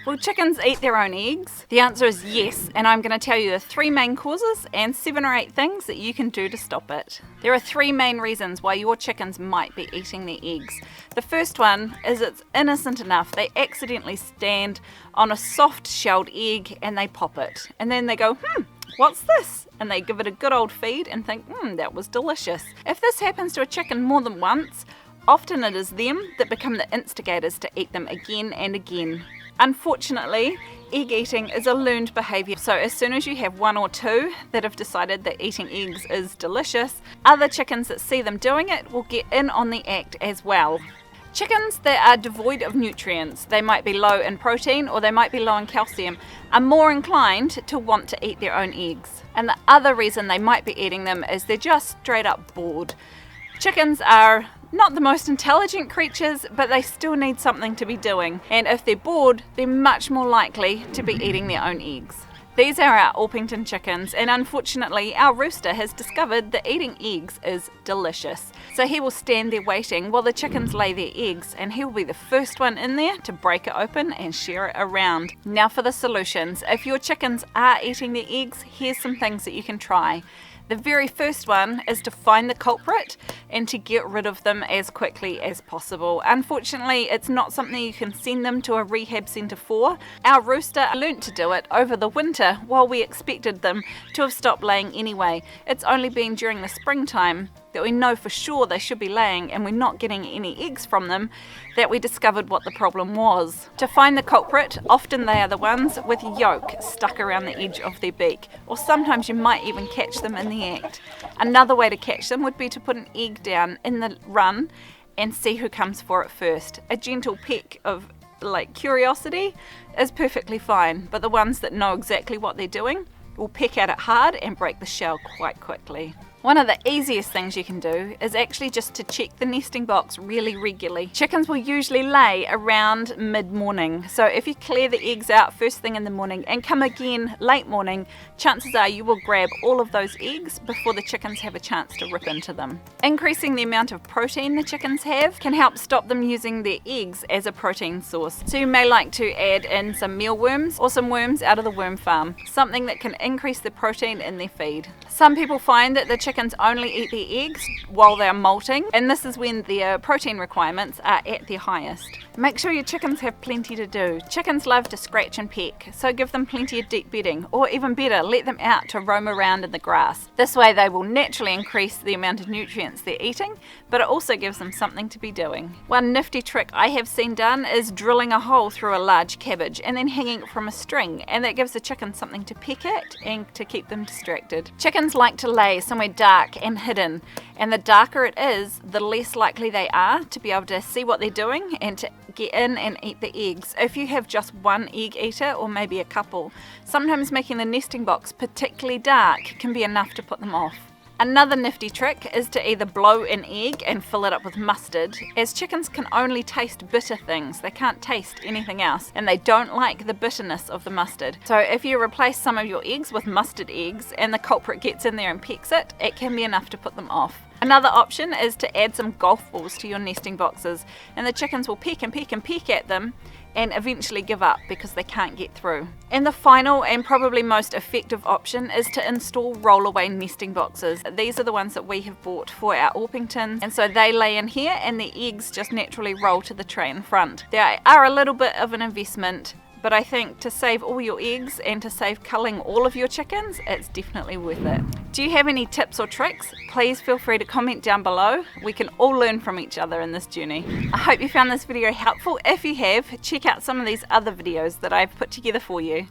Will chickens eat their own eggs? The answer is yes, and I'm going to tell you the 3 main causes and 7 or 8 things that you can do to stop it. There are 3 main reasons why your chickens might be eating their eggs. The first one is it's innocent enough. They accidentally stand on a soft shelled egg and they pop it. And then they go, what's this? And they give it a good old feed and think, that was delicious. If this happens to a chicken more than once, often it is them that become the instigators to eat them again and again. Unfortunately, egg eating is a learned behaviour, so as soon as you have 1 or 2 that have decided that eating eggs is delicious, other chickens that see them doing it will get in on the act as well. Chickens that are devoid of nutrients, they might be low in protein or they might be low in calcium, are more inclined to want to eat their own eggs. And the other reason they might be eating them is they're just straight up bored. Chickens are not the most intelligent creatures, but they still need something to be doing. And if they're bored, they're much more likely to be eating their own eggs. These are our Orpington chickens, and unfortunately our rooster has discovered that eating eggs is delicious. So he will stand there waiting while the chickens lay their eggs, and he will be the first one in there to break it open and share it around. Now for the solutions. If your chickens are eating their eggs, here's some things that you can try. The very first one is to find the culprit and to get rid of them as quickly as possible. Unfortunately, it's not something you can send them to a rehab centre for. Our rooster learnt to do it over the winter while we expected them to have stopped laying anyway. It's only been during the springtime that we know for sure they should be laying and we're not getting any eggs from them that we discovered what the problem was. To find the culprit, often they are the ones with yolk stuck around the edge of their beak, or sometimes you might even catch them in the act. Another way to catch them would be to put an egg down in the run and see who comes for it first. A gentle peck of curiosity is perfectly fine, but the ones that know exactly what they're doing will peck at it hard and break the shell quite quickly. One of the easiest things you can do is actually just to check the nesting box really regularly. Chickens will usually lay around mid-morning, so if you clear the eggs out first thing in the morning and come again late morning, chances are you will grab all of those eggs before the chickens have a chance to rip into them. Increasing the amount of protein the chickens have can help stop them using their eggs as a protein source. So you may like to add in some mealworms or some worms out of the worm farm, something that can increase the protein in their feed. Some people find that the chickens only eat their eggs while they're molting, and this is when their protein requirements are at their highest. Make sure your chickens have plenty to do. Chickens love to scratch and peck, so give them plenty of deep bedding, or even better, let them out to roam around in the grass. This way they will naturally increase the amount of nutrients they're eating, but it also gives them something to be doing. One nifty trick I have seen done is drilling a hole through a large cabbage and then hanging it from a string, and that gives the chickens something to peck at and to keep them distracted. Chickens like to lay somewhere dark and hidden, and the darker it is, the less likely they are to be able to see what they're doing and to get in and eat the eggs. If you have just one egg eater or maybe a couple, sometimes making the nesting box particularly dark can be enough to put them off. Another nifty trick is to either blow an egg and fill it up with mustard, as chickens can only taste bitter things. They can't taste anything else, and they don't like the bitterness of the mustard. So if you replace some of your eggs with mustard eggs and the culprit gets in there and pecks it, it can be enough to put them off. Another option is to add some golf balls to your nesting boxes, and the chickens will peck and peck and peck at them and eventually give up because they can't get through. And the final and probably most effective option is to install Rollaway nesting boxes. These are the ones that we have bought for our Orpingtons, and so they lay in here and the eggs just naturally roll to the tray in front. They are a little bit of an investment, but I think to save all your eggs and to save culling all of your chickens, it's definitely worth it. Do you have any tips or tricks? Please feel free to comment down below. We can all learn from each other in this journey. I hope you found this video helpful. If you have, check out some of these other videos that I've put together for you.